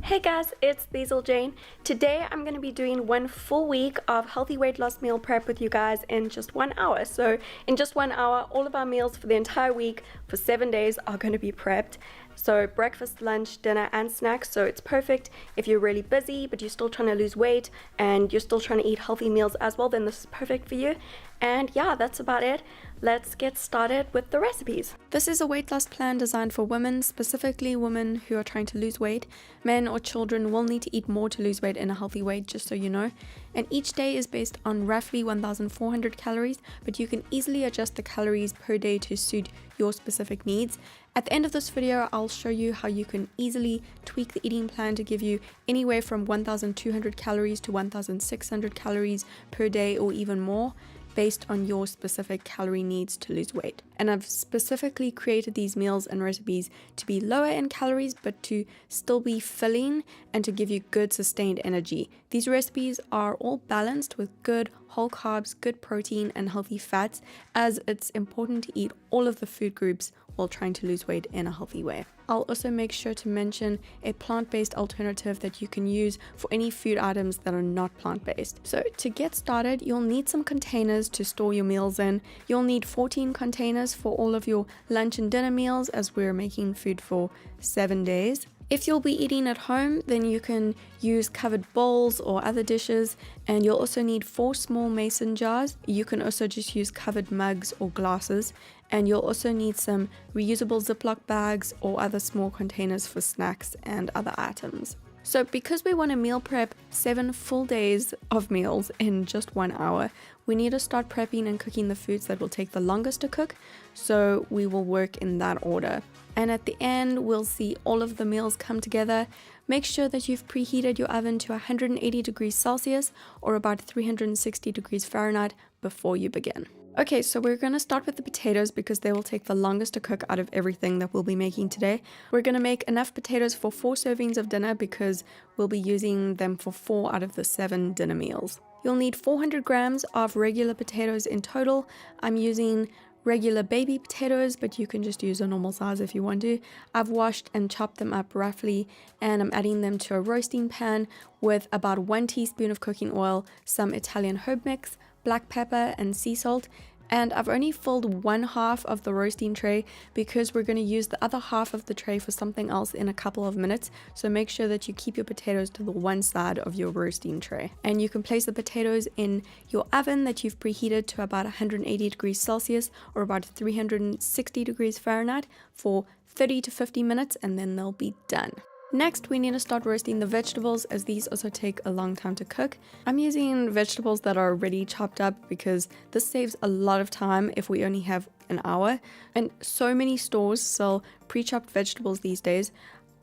Hey guys, it's Basil Jane. Today I'm going to be doing one full week of healthy weight loss meal prep with you guys in just 1 hour. So in just 1 hour, all of our meals for the entire week for 7 days are going to be prepped. So breakfast, lunch, dinner, and snacks. So it's perfect if you're really busy, but you're still trying to lose weight and you're still trying to eat healthy meals as well, then this is perfect for you. And yeah, that's about it. Let's get started with the recipes. This is a weight loss plan designed for women, specifically women who are trying to lose weight. Men or children will need to eat more to lose weight in a healthy way, just so you know. And each day is based on roughly 1,400 calories, but you can easily adjust the calories per day to suit your specific needs. At the end of this video, I'll show you how you can easily tweak the eating plan to give you anywhere from 1,200 calories to 1,600 calories per day or even more, based on your specific calorie needs to lose weight. And I've specifically created these meals and recipes to be lower in calories but to still be filling and to give you good sustained energy. These recipes are all balanced with good whole carbs, good protein and healthy fats, as it's important to eat all of the food groups while trying to lose weight in a healthy way. I'll also make sure to mention a plant-based alternative that you can use for any food items that are not plant-based. So to get started, you'll need some containers to store your meals in. You'll need 14 containers for all of your lunch and dinner meals, as we're making food for 7 days. If you'll be eating at home, then you can use covered bowls or other dishes, and you'll also need 4 small mason jars. You can also just use covered mugs or glasses, and you'll also need some reusable Ziploc bags or other small containers for snacks and other items. So because we want to meal prep 7 full days of meals in just 1 hour, we need to start prepping and cooking the foods that will take the longest to cook, so we will work in that order. And at the end, we'll see all of the meals come together. Make sure that you've preheated your oven to 180 degrees Celsius or about 360 degrees Fahrenheit before you begin. Okay, so we're going to start with the potatoes because they will take the longest to cook out of everything that we'll be making today. We're going to make enough potatoes for 4 servings of dinner because we'll be using them for 4 out of the 7 dinner meals. You'll need 400 grams of regular potatoes in total. I'm using regular baby potatoes, but you can just use a normal size if you want to. I've washed and chopped them up roughly, and I'm adding them to a roasting pan with about 1 teaspoon of cooking oil, some Italian herb mix, black pepper and sea salt. And I've only filled 1/2 of the roasting tray because we're going to use the other half of the tray for something else in a couple of minutes. So make sure that you keep your potatoes to the one side of your roasting tray. And you can place the potatoes in your oven that you've preheated to about 180 degrees Celsius or about 360 degrees Fahrenheit for 30 to 50 minutes, and then they'll be done. Next, we need to start roasting the vegetables, as these also take a long time to cook. I'm using vegetables that are already chopped up because this saves a lot of time if we only have an hour. And so many stores sell pre-chopped vegetables these days,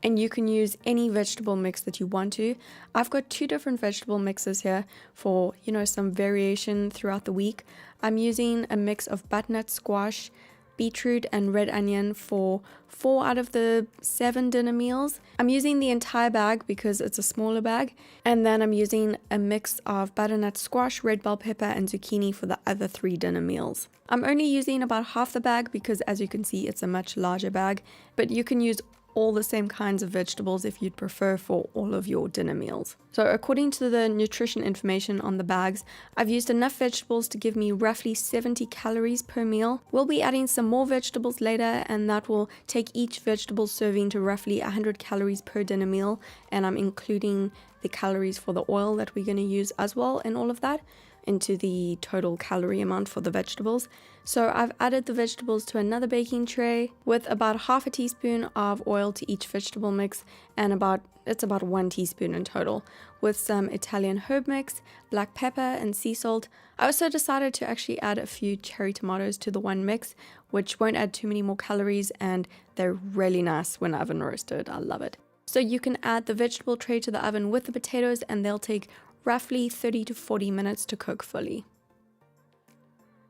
and you can use any vegetable mix that you want to. I've got 2 different vegetable mixes here for, some variation throughout the week. I'm using a mix of butternut squash, beetroot and red onion for 4 out of the 7 dinner meals. I'm using the entire bag because it's a smaller bag, and then I'm using a mix of butternut squash, red bell pepper and zucchini for the other 3 dinner meals. I'm only using about half the bag because, as you can see, it's a much larger bag, but you can use all the same kinds of vegetables if you'd prefer for all of your dinner meals. So according to the nutrition information on the bags, I've used enough vegetables to give me roughly 70 calories per meal. We'll be adding some more vegetables later, and that will take each vegetable serving to roughly 100 calories per dinner meal, and I'm including the calories for the oil that we're going to use as well in all of that into the total calorie amount for the vegetables. So I've added the vegetables to another baking tray with about 1/2 teaspoon of oil to each vegetable mix, and it's about 1 teaspoon in total, with some Italian herb mix, black pepper and sea salt. I also decided to actually add a few cherry tomatoes to the one mix, which won't add too many more calories, and they're really nice when oven roasted. I love it. So you can add the vegetable tray to the oven with the potatoes, and they'll take roughly 30 to 40 minutes to cook fully.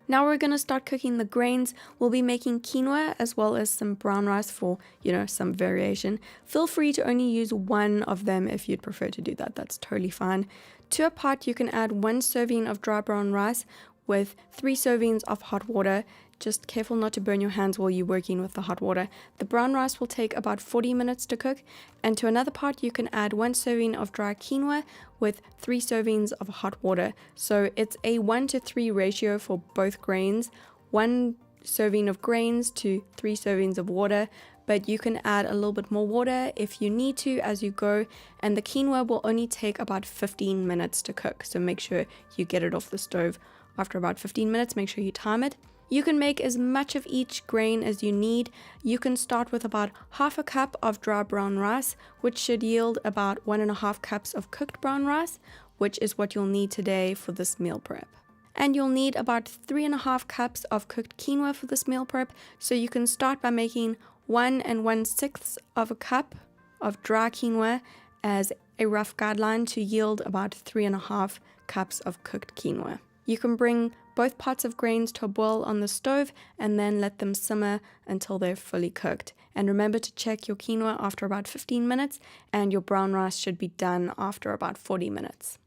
Now we're going to start cooking the grains. We'll be making quinoa as well as some brown rice for, some variation. Feel free to only use one of them if you'd prefer to do that. That's totally fine. To a pot, you can add 1 serving of dry brown rice with 3 servings of hot water. Just careful not to burn your hands while you're working with the hot water. The brown rice will take about 40 minutes to cook, and to another pot you can add 1 serving of dry quinoa with 3 servings of hot water. So it's a 1-to-3 ratio for both grains, 1 serving of grains to 3 servings of water, but you can add a little bit more water if you need to as you go, and the quinoa will only take about 15 minutes to cook, so make sure you get it off the stove after about 15 minutes. Make sure you time it. You can make as much of each grain as you need. You can start with about half a cup of dry brown rice, which should yield about 1.5 cups of cooked brown rice, which is what you'll need today for this meal prep. And you'll need about 3.5 cups of cooked quinoa for this meal prep, so you can start by making 1 1/6 of a cup of dry quinoa as a rough guideline to yield about 3.5 cups of cooked quinoa. You can bring both pots of grains to a boil on the stove and then let them simmer until they're fully cooked. And remember to check your quinoa after about 15 minutes, and your brown rice should be done after about 40 minutes.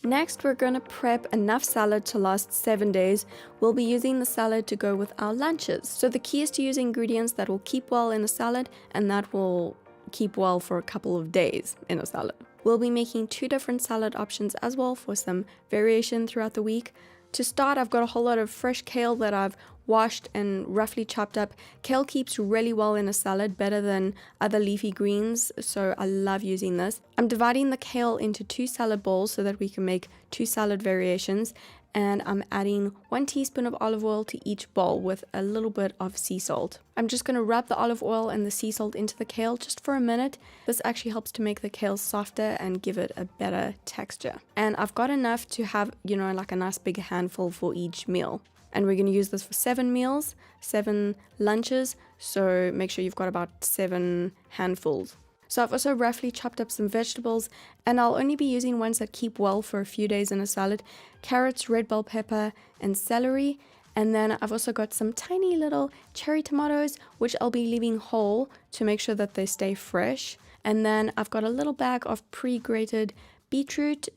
Next, we're going to prep enough salad to last 7 days. We'll be using the salad to go with our lunches. So the key is to use ingredients that will keep well in a salad and that will keep well for a couple of days in a salad. We'll be making 2 different salad options as well for some variation throughout the week. To start, I've got a whole lot of fresh kale that I've washed and roughly chopped up. Kale keeps really well in a salad, better than other leafy greens, so I love using this. I'm dividing the kale into 2 salad bowls so that we can make 2 salad variations, and I'm adding 1 teaspoon of olive oil to each bowl with a little bit of sea salt. I'm just going to rub the olive oil and the sea salt into the kale just for a minute. This actually helps to make the kale softer and give it a better texture. And I've got enough to have, like a nice big handful for each meal. And we're going to use this for 7 meals, 7 lunches, so make sure you've got about 7 handfuls. So I've also roughly chopped up some vegetables, and I'll only be using ones that keep well for a few days in a salad: carrots, red bell pepper, and celery. And then I've also got some tiny little cherry tomatoes, which I'll be leaving whole to make sure that they stay fresh. And then I've got a little bag of pre-grated beetroot,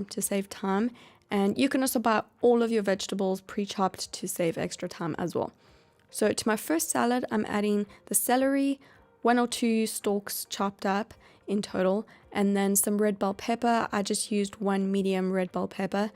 to save time. And you can also buy all of your vegetables pre-chopped to save extra time as well. So to my first salad, I'm adding the celery, 1 or 2 stalks chopped up in total, and then some red bell pepper. I just used 1 medium red bell pepper,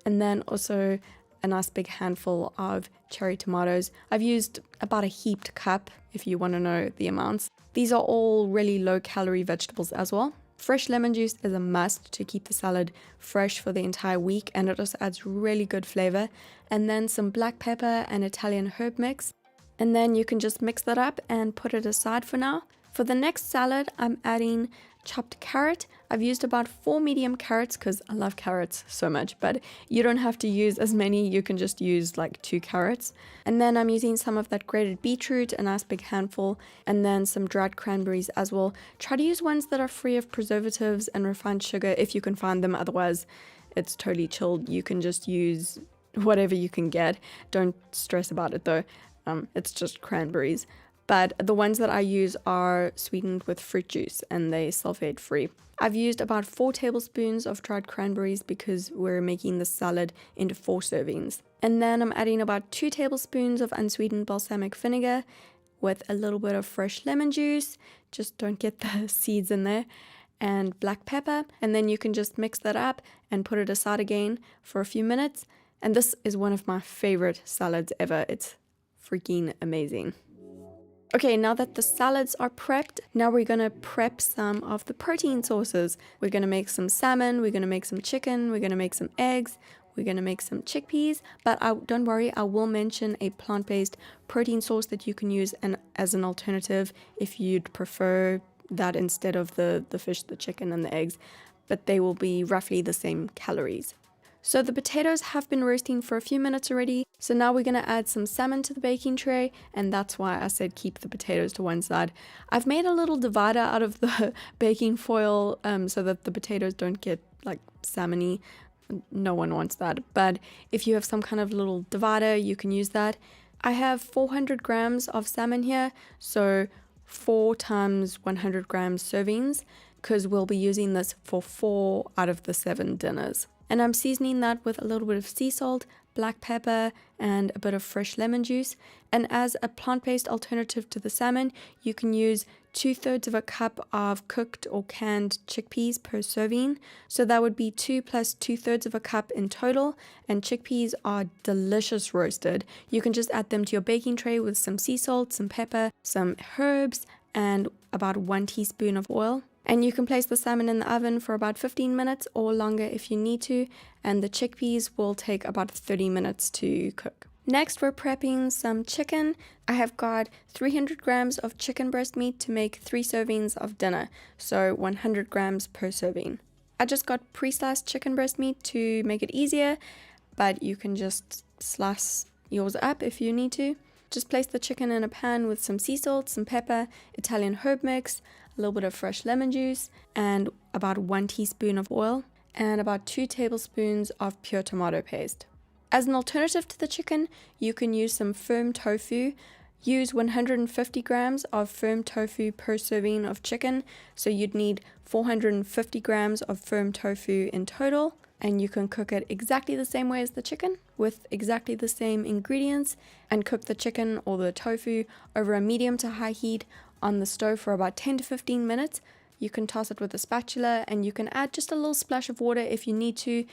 and then also a nice big handful of cherry tomatoes. I've used about a heaped cup if you want to know the amounts. These are all really low calorie vegetables as well. Fresh lemon juice is a must to keep the salad fresh for the entire week, and it also adds really good flavor. And then some black pepper and Italian herb mix. And then you can just mix that up and put it aside for now. For the next salad, I'm adding chopped carrot. I've used about 4 medium carrots because I love carrots so much, but you don't have to use as many. You can just use like 2 carrots. And then I'm using some of that grated beetroot, a nice big handful, and then some dried cranberries as well. Try to use ones that are free of preservatives and refined sugar if you can find them. Otherwise, it's totally chilled. You can just use whatever you can get. Don't stress about it though. It's just cranberries. But the ones that I use are sweetened with fruit juice and they sulfate free. I've used about 4 tablespoons of dried cranberries because we're making the salad into 4 servings. And then I'm adding about 2 tablespoons of unsweetened balsamic vinegar with a little bit of fresh lemon juice. Just don't get the seeds in there. And black pepper. And then you can just mix that up and put it aside again for a few minutes. And this is one of my favorite salads ever. It's freaking amazing. Okay, now that the salads are prepped, now we're gonna prep some of the protein sources. We're gonna make some salmon, we're gonna make some chicken, we're gonna make some eggs, we're gonna make some chickpeas, but don't worry, I will mention a plant-based protein source that you can use as an alternative if you'd prefer that instead of the fish, the chicken, and the eggs, but they will be roughly the same calories. So the potatoes have been roasting for a few minutes already. So now we're going to add some salmon to the baking tray, and that's why I said keep the potatoes to one side. I've made a little divider out of the baking foil so that the potatoes don't get like salmony. No one wants that. But if you have some kind of little divider, you can use that. I have 400 grams of salmon here, so 4 times 100 grams servings, because we'll be using this for 4 out of the 7 dinners. And I'm seasoning that with a little bit of sea salt, black pepper, and a bit of fresh lemon juice. And as a plant-based alternative to the salmon, you can use 2/3 of a cup of cooked or canned chickpeas per serving. So that would be 2 plus 2/3 of a cup in total. And chickpeas are delicious roasted. You can just add them to your baking tray with some sea salt, some pepper, some herbs, and about 1 teaspoon of oil. And you can place the salmon in the oven for about 15 minutes or longer if you need to, and the chickpeas will take about 30 minutes to cook. Next, we're prepping some chicken. I have got 300 grams of chicken breast meat to make 3 servings of dinner, so 100 grams per serving. I just got pre-sliced chicken breast meat to make it easier, but you can just slice yours up if you need to. Just place the chicken in a pan with some sea salt, some pepper, Italian herb mix, a little bit of fresh lemon juice, and about 1 teaspoon of oil, and about 2 tablespoons of pure tomato paste. As an alternative to the chicken, you can use some firm tofu. Use 150 grams of firm tofu per serving of chicken, so you'd need 450 grams of firm tofu in total. And you can cook it exactly the same way as the chicken with exactly the same ingredients, and cook the chicken or the tofu over a medium to high heat on the stove for about 10 to 15 minutes. You can toss it with a spatula, and you can add just a little splash of water if you need to,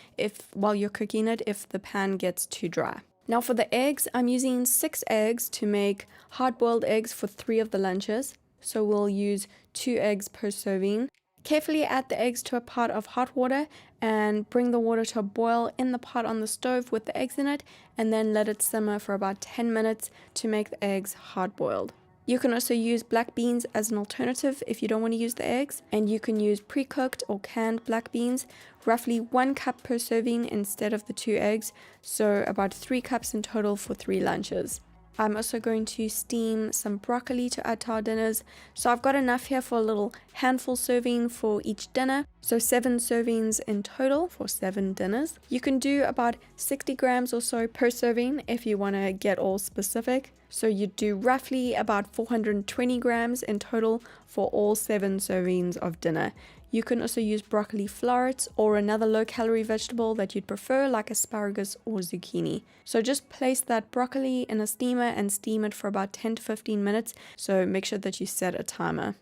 while you're cooking it, if the pan gets too dry. Now for the eggs, I'm using 6 eggs to make hard-boiled eggs for 3 of the lunches. So we'll use 2 eggs per serving. Carefully add the eggs to a pot of hot water and bring the water to a boil in the pot on the stove with the eggs in it, and then let it simmer for about 10 minutes to make the eggs hard-boiled. You can also use black beans as an alternative if you don't want to use the eggs, and you can use pre-cooked or canned black beans, roughly 1 cup per serving instead of the 2 eggs, so about 3 cups in total for 3 lunches. I'm also going to steam some broccoli to add to our dinners. So I've got enough here for a little handful serving for each dinner. So 7 servings in total for 7 dinners. You can do about 60 grams or so per serving if you want to get all specific. So you do roughly about 420 grams in total for all 7 servings of dinner. You can also use broccoli florets or another low-calorie vegetable that you'd prefer, like asparagus or zucchini. So just place that broccoli in a steamer and steam it for about 10 to 15 minutes, so make sure that you set a timer.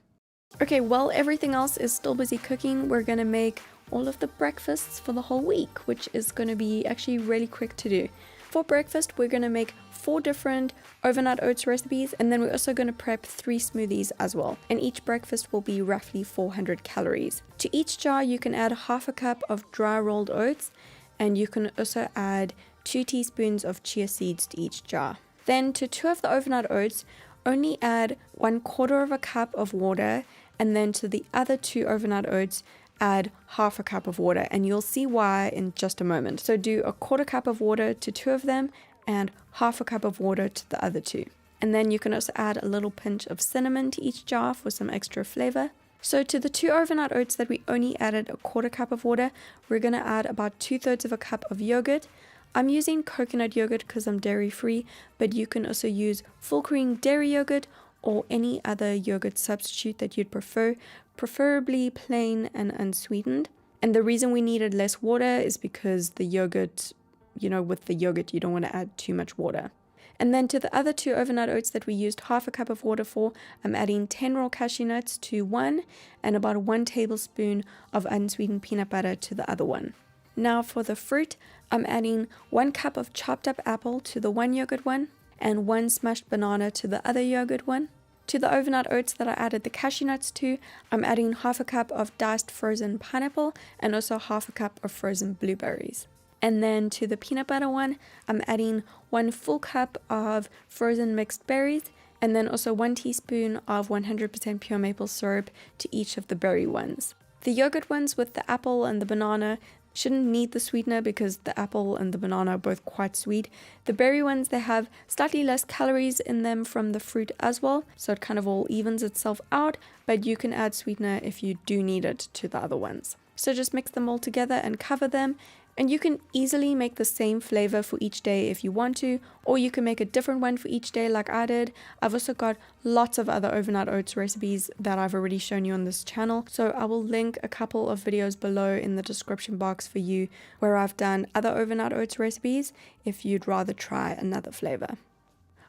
Okay, while everything else is still busy cooking, we're going to make all of the breakfasts for the whole week, which is going to be actually really quick to do. For breakfast, we're going to make 4 different overnight oats recipes, and then we're also going to prep 3 smoothies as well. And each breakfast will be roughly 400 calories. To each jar, you can add half a cup of dry rolled oats, and you can also add 2 teaspoons of chia seeds to each jar. Then to 2 of the overnight oats, only add 1/4 of a cup of water, and then to the other 2 overnight oats, add half a cup of water, and you'll see why in just a moment. So do 1/4 cup of water to 2 of them and half a cup of water to the other 2. And then you can also add a little pinch of cinnamon to each jar for some extra flavor. So to the 2 overnight oats that we only added 1/4 cup of water, we're going to add about 2/3 of a cup of yogurt. I'm using coconut yogurt because I'm dairy free, but you can also use full cream dairy yogurt or any other yogurt substitute that you'd prefer, preferably plain and unsweetened. And the reason we needed less water is because the yogurt, with the yogurt you don't want to add too much water. And then to the other 2 overnight oats that we used half a cup of water for, I'm adding 10 raw cashew nuts to 1 and about 1 tablespoon of unsweetened peanut butter to the other 1. Now for the fruit, I'm adding 1 cup of chopped up apple to the 1 yogurt one and 1 smashed banana to the other yogurt one. To the overnight oats that I added the cashew nuts to, I'm adding half a cup of diced frozen pineapple and also half a cup of frozen blueberries. And then to the peanut butter one, I'm adding 1 full cup of frozen mixed berries and then also 1 teaspoon of 100% pure maple syrup to each of the berry ones. The yogurt ones with the apple and the banana shouldn't need the sweetener because the apple and the banana are both quite sweet. The berry ones, they have slightly less calories in them from the fruit as well, so it kind of all evens itself out, but you can add sweetener if you do need it to the other ones. So just mix them all together and cover them. And you can easily make the same flavor for each day if you want to, or you can make a different one for each day like I did. I've also got lots of other overnight oats recipes that I've already shown you on this channel. So I will link a couple of videos below in the description box for you where I've done other overnight oats recipes if you'd rather try another flavor.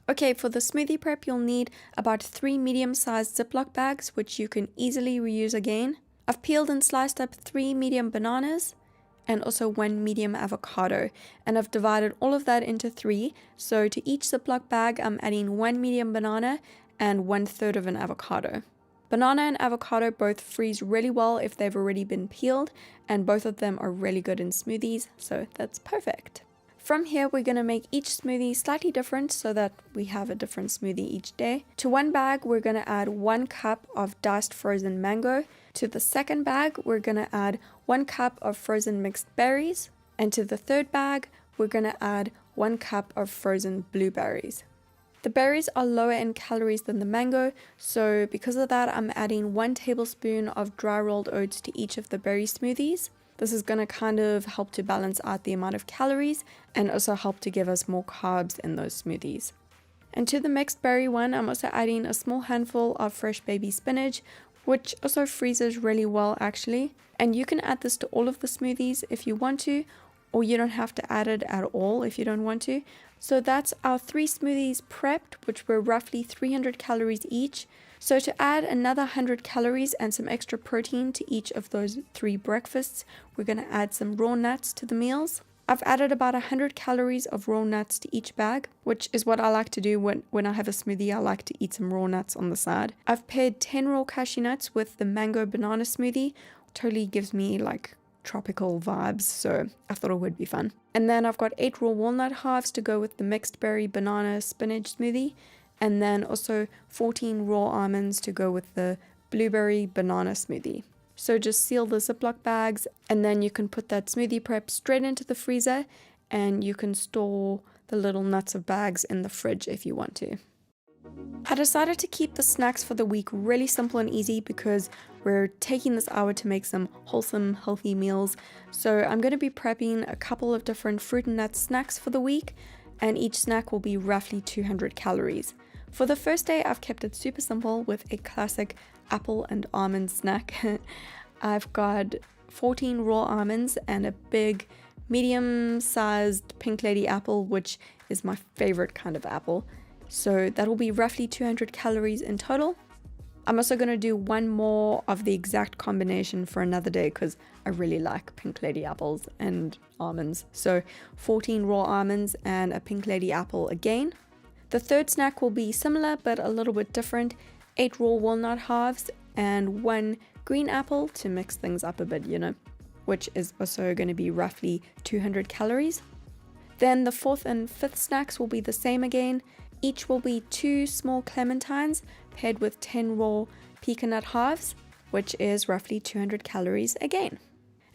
Okay, for the smoothie prep, you'll need about 3 medium-sized Ziploc bags, which you can easily reuse again. I've peeled and sliced up 3 medium bananas and also 1 medium avocado, and I've divided all of that into 3. So to each Ziploc bag, I'm adding 1 medium banana and 1/3 of an avocado. Banana and avocado both freeze really well if they've already been peeled, and both of them are really good in smoothies, so that's perfect. From here, we're going to make each smoothie slightly different so that we have a different smoothie each day. To one bag, we're going to add 1 cup of diced frozen mango. To the second bag, we're going to add 1 cup of frozen mixed berries. And to the third bag, we're going to add 1 cup of frozen blueberries. The berries are lower in calories than the mango, so because of that, I'm adding 1 tablespoon of dry rolled oats to each of the berry smoothies. This is going to kind of help to balance out the amount of calories and also help to give us more carbs in those smoothies. And to the mixed berry one, I'm also adding a small handful of fresh baby spinach, which also freezes really well actually. And you can add this to all of the smoothies if you want to, or you don't have to add it at all if you don't want to. So that's our 3 smoothies prepped, which were roughly 300 calories each. So to add another 100 calories and some extra protein to each of those 3 breakfasts, we're going to add some raw nuts to the meals. I've added about 100 calories of raw nuts to each bag, which is what I like to do when I have a smoothie. I like to eat some raw nuts on the side. I've paired 10 raw cashew nuts with the mango banana smoothie. Totally gives me like tropical vibes, so I thought it would be fun. And then I've got 8 raw walnut halves to go with the mixed berry banana spinach smoothie. And then also 14 raw almonds to go with the blueberry banana smoothie. So just seal the Ziploc bags and then you can put that smoothie prep straight into the freezer, and you can store the little nuts of bags in the fridge if you want to. I decided to keep the snacks for the week really simple and easy because we're taking this hour to make some wholesome, healthy meals. So I'm going to be prepping a couple of different fruit and nut snacks for the week, and each snack will be roughly 200 calories. For the first day, I've kept it super simple with a classic apple and almond snack. I've got 14 raw almonds and a big medium-sized Pink Lady apple, which is my favorite kind of apple. So that will be roughly 200 calories in total. I'm also going to do one more of the exact combination for another day because I really like Pink Lady apples and almonds. So 14 raw almonds and a Pink Lady apple again. The third snack will be similar but a little bit different. 8 raw walnut halves and 1 green apple to mix things up a bit, which is also going to be roughly 200 calories. Then the fourth and fifth snacks will be the same again. Each will be 2 small clementines paired with 10 raw pecan nut halves, which is roughly 200 calories again.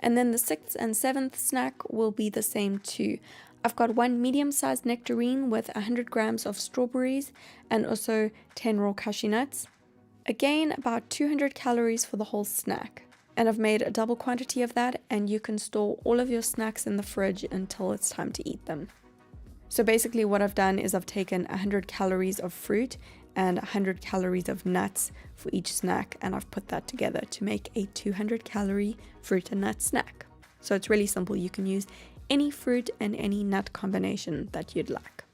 And then the sixth and seventh snack will be the same too. I've got 1 medium-sized nectarine with 100 grams of strawberries and also 10 raw cashew nuts. Again, about 200 calories for the whole snack. And I've made a double quantity of that, and you can store all of your snacks in the fridge until it's time to eat them. So basically what I've done is I've taken 100 calories of fruit and 100 calories of nuts for each snack, and I've put that together to make a 200 calorie fruit and nut snack. So it's really simple. You can use any fruit and any nut combination that you'd like.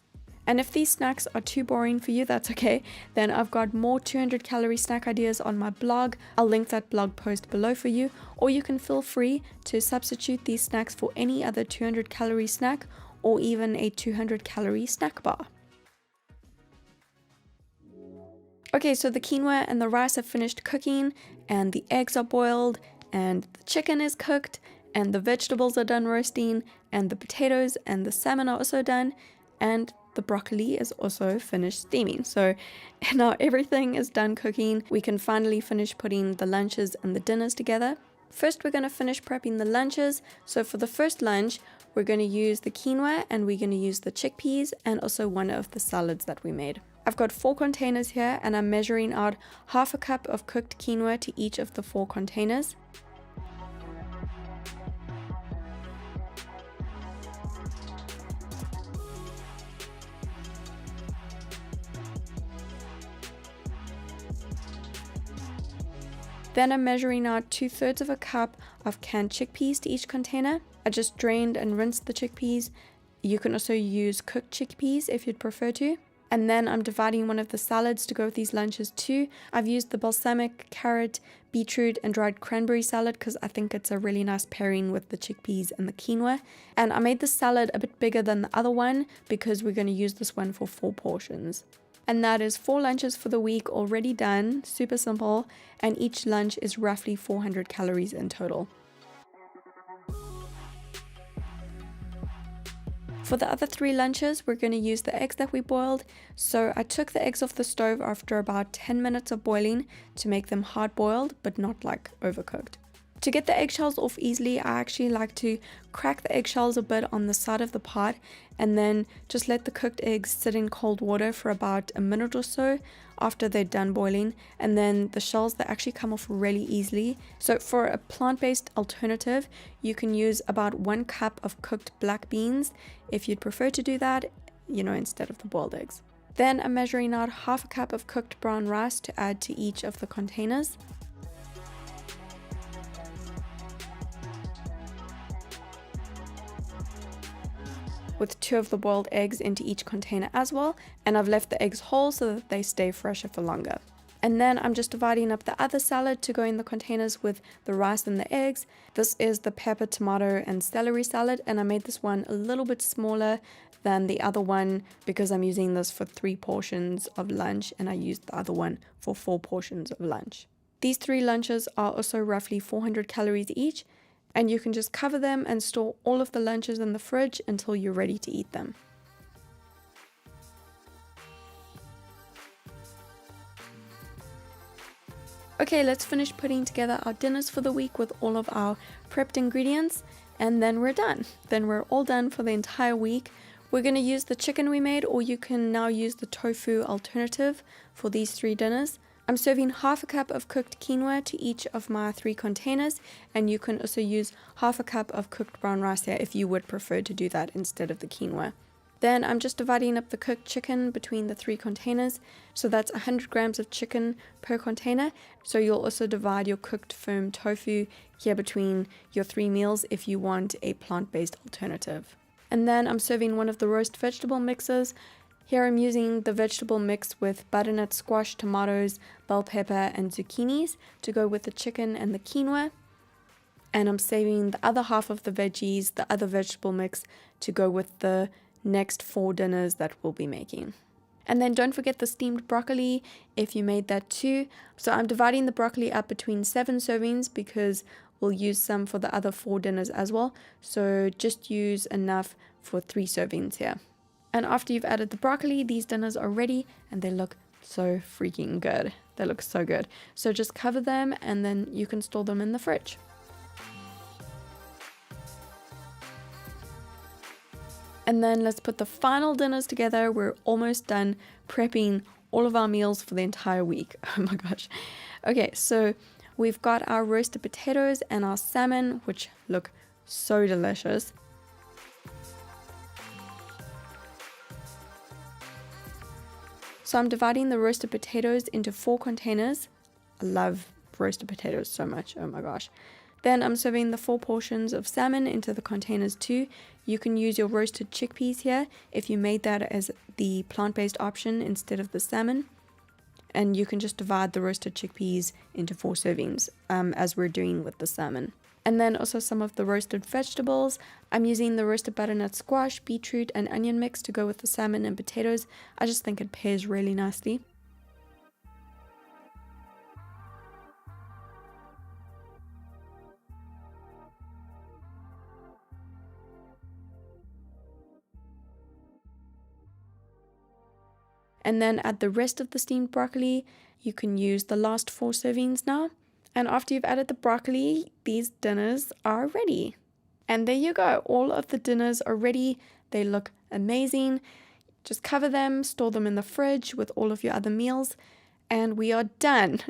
And if these snacks are too boring for you, that's okay. Then I've got more 200 calorie snack ideas on my blog. I'll link that blog post below for you, or you can feel free to substitute these snacks for any other 200 calorie snack or even a 200 calorie snack bar. Okay, so the quinoa and the rice have finished cooking, and the eggs are boiled, and the chicken is cooked, and the vegetables are done roasting, and the potatoes and the salmon are also done, and the broccoli is also finished steaming. So now everything is done cooking. We can finally finish putting the lunches and the dinners together. First, we're going to finish prepping the lunches. So for the first lunch, we're going to use the quinoa and we're going to use the chickpeas and also one of the salads that we made. I've got 4 containers here, and I'm measuring out half a cup of cooked quinoa to each of the 4 containers. Then I'm measuring out 2/3 of a cup of canned chickpeas to each container. I just drained and rinsed the chickpeas. You can also use cooked chickpeas if you'd prefer to. And then I'm dividing one of the salads to go with these lunches too. I've used the balsamic, carrot, beetroot and dried cranberry salad because I think it's a really nice pairing with the chickpeas and the quinoa. And I made the salad a bit bigger than the other one because we're going to use this one for 4 portions. And that is 4 lunches for the week already done, super simple, and each lunch is roughly 400 calories in total. For the other 3 lunches, we're going to use the eggs that we boiled. So I took the eggs off the stove after about 10 minutes of boiling to make them hard boiled, but not like overcooked. To get the eggshells off easily, I actually like to crack the eggshells a bit on the side of the pot and then just let the cooked eggs sit in cold water for about a minute or so after they're done boiling, and then the shells, they actually come off really easily. So for a plant-based alternative, you can use about 1 cup of cooked black beans if you'd prefer to do that, instead of the boiled eggs. Then I'm measuring out 1/2 cup of cooked brown rice to add to each of the containers. With 2 of the boiled eggs into each container as well, and I've left the eggs whole so that they stay fresher for longer. And then I'm just dividing up the other salad to go in the containers with the rice and the eggs. This is the pepper, tomato and celery salad, and I made this one a little bit smaller than the other one because I'm using this for 3 portions of lunch and I used the other one for 4 portions of lunch. These 3 lunches are also roughly 400 calories each, and you can just cover them and store all of the lunches in the fridge until you're ready to eat them. Okay, let's finish putting together our dinners for the week with all of our prepped ingredients, and then we're done. Then we're all done for the entire week. We're going to use the chicken we made, or you can now use the tofu alternative for these 3 dinners. I'm serving 1/2 cup of cooked quinoa to each of my 3 containers, and you can also use 1/2 cup of cooked brown rice here if you would prefer to do that instead of the quinoa. Then I'm just dividing up the cooked chicken between the 3 containers, so that's 100 grams of chicken per container. So you'll also divide your cooked firm tofu here between your 3 meals if you want a plant-based alternative. And then I'm serving one of the roast vegetable mixes. Here I'm using the vegetable mix with butternut squash, tomatoes, bell pepper and zucchinis to go with the chicken and the quinoa. And I'm saving the other half of the veggies, the other vegetable mix, to go with the next 4 dinners that we'll be making. And then don't forget the steamed broccoli if you made that too. So I'm dividing the broccoli up between 7 servings because we'll use some for the other 4 dinners as well. So just use enough for 3 servings here. And after you've added the broccoli, these dinners are ready and they look so freaking good. They look so good. So just cover them and then you can store them in the fridge. And then let's put the final dinners together. We're almost done prepping all of our meals for the entire week. Oh my gosh. Okay, so we've got our roasted potatoes and our salmon, which look so delicious. So I'm dividing the roasted potatoes into 4 containers. I love roasted potatoes so much. Oh my gosh. Then I'm serving the 4 portions of salmon into the containers too. You can use your roasted chickpeas here if you made that as the plant-based option instead of the salmon. And you can just divide the roasted chickpeas into 4 servings as we're doing with the salmon. And then also some of the roasted vegetables. I'm using the roasted butternut squash, beetroot and onion mix to go with the salmon and potatoes. I just think it pairs really nicely. And then add the rest of the steamed broccoli. You can use the last 4 servings now. And after you've added the broccoli, these dinners are ready. And there you go. All of the dinners are ready. They look amazing. Just cover them, store them in the fridge with all of your other meals, and we are done.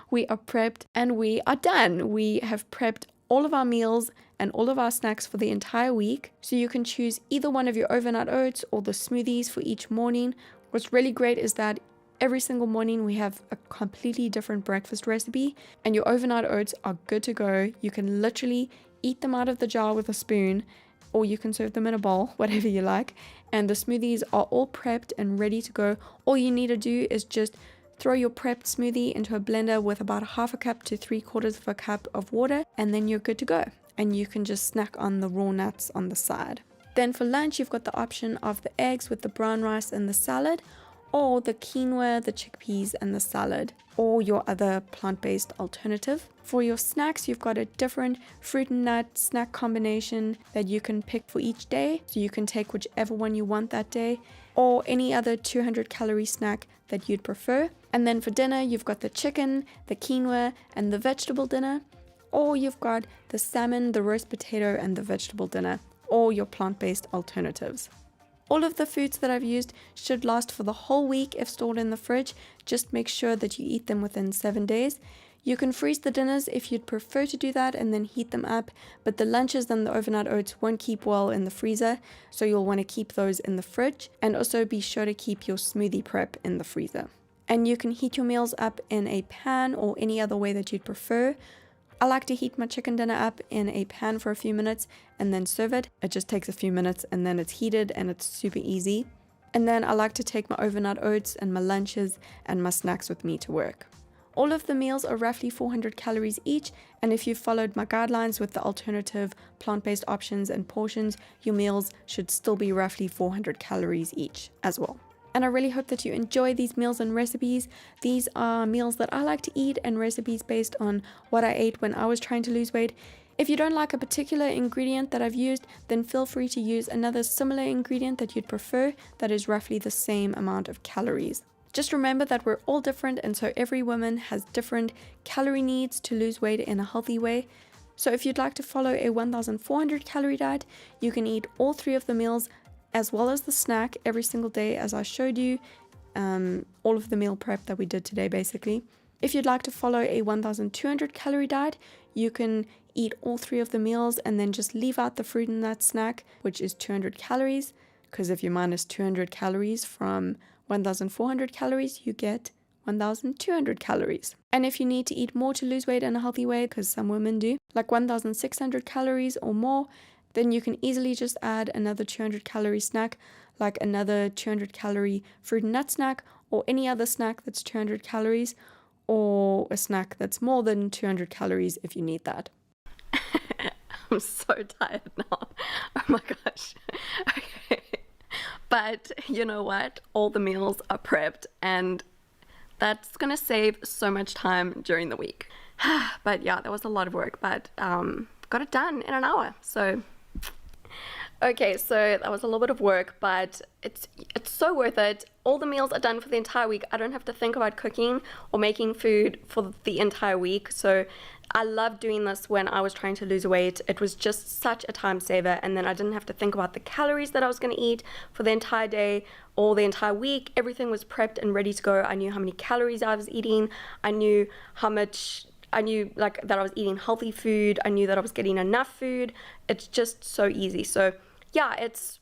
We are prepped and we are done. We have prepped all of our meals and all of our snacks for the entire week. So you can choose either one of your overnight oats or the smoothies for each morning. What's really great is that every single morning we have a completely different breakfast recipe, and your overnight oats are good to go. You can literally eat them out of the jar with a spoon, or you can serve them in a bowl, whatever you like. And the smoothies are all prepped and ready to go. All you need to do is just throw your prepped smoothie into a blender with about 1/2 cup to 3/4 of a cup of water, and then you're good to go. And you can just snack on the raw nuts on the side. Then for lunch, you've got the option of the eggs with the brown rice and the salad, or the quinoa, the chickpeas, and the salad, or your other plant-based alternative. For your snacks, you've got a different fruit and nut snack combination that you can pick for each day. So you can take whichever one you want that day, or any other 200-calorie snack that you'd prefer. And then for dinner, you've got the chicken, the quinoa, and the vegetable dinner, or you've got the salmon, the roast potato, and the vegetable dinner, or your plant-based alternatives. All of the foods that I've used should last for the whole week if stored in the fridge. Just make sure that you eat them within 7 days. You can freeze the dinners if you'd prefer to do that and then heat them up, but the lunches and the overnight oats won't keep well in the freezer, so you'll want to keep those in the fridge. And also be sure to keep your smoothie prep in the freezer. And you can heat your meals up in a pan or any other way that you'd prefer. I like to heat my chicken dinner up in a pan for a few minutes and then serve it. It just takes a few minutes and then it's heated and it's super easy. And then I like to take my overnight oats and my lunches and my snacks with me to work. All of the meals are roughly 400 calories each, and if you've followed my guidelines with the alternative plant-based options and portions, your meals should still be roughly 400 calories each as well. And I really hope that you enjoy these meals and recipes. These are meals that I like to eat and recipes based on what I ate when I was trying to lose weight. If you don't like a particular ingredient that I've used, then feel free to use another similar ingredient that you'd prefer that is roughly the same amount of calories. Just remember that we're all different, and so every woman has different calorie needs to lose weight in a healthy way. So if you'd like to follow a 1,400 calorie diet, you can eat all 3 of the meals as well as the snack every single day, as I showed you, all of the meal prep that we did today basically. If you'd like to follow a 1,200 calorie diet, you can eat all 3 of the meals and then just leave out the fruit and nut snack, which is 200 calories, because if you minus 200 calories from 1,400 calories, you get 1,200 calories. And if you need to eat more to lose weight in a healthy way, because some women do, like 1,600 calories or more, then you can easily just add another 200 calorie snack, like another 200 calorie fruit and nut snack, or any other snack that's 200 calories, or a snack that's more than 200 calories if you need that. I'm so tired now. Oh my gosh. Okay. But you know what? All the meals are prepped, and that's gonna save so much time during the week. But yeah, that was a lot of work, but got it done in an hour. So okay, so that was a little bit of work, but it's so worth it. All the meals are done for the entire week. I don't have to think about cooking or making food for the entire week. So I love doing this when I was trying to lose weight. It was just such a time saver, and then I didn't have to think about the calories that I was going to eat for the entire day or the entire week. Everything was prepped and ready to go. I knew how many calories I was eating. I knew like that I was eating healthy food. I knew that I was getting enough food. It's just so easy. So yeah, it's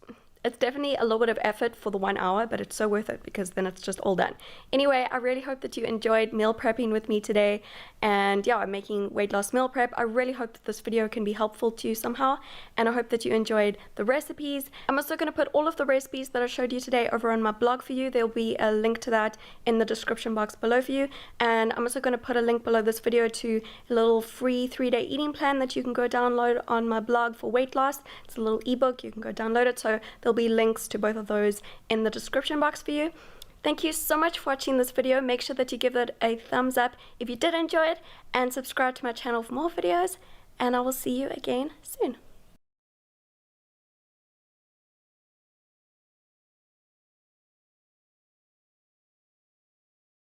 definitely a little bit of effort for the 1 hour, but it's so worth it because then it's just all done. Anyway, I really hope that you enjoyed meal prepping with me today. And yeah, I'm making weight loss meal prep. I really hope that this video can be helpful to you somehow, and I hope that you enjoyed the recipes. I'm also going to put all of the recipes that I showed you today over on my blog for you. There'll be a link to that in the description box below for you, and I'm also going to put a link below this video to a little free 3-day eating plan that you can go download on my blog for weight loss. It's a little ebook. You can go download it, so there'll be links to both of those in the description box for you. Thank you so much for watching this video. Make sure that you give it a thumbs up if you did enjoy it, and subscribe to my channel for more videos, and I will see you again soon.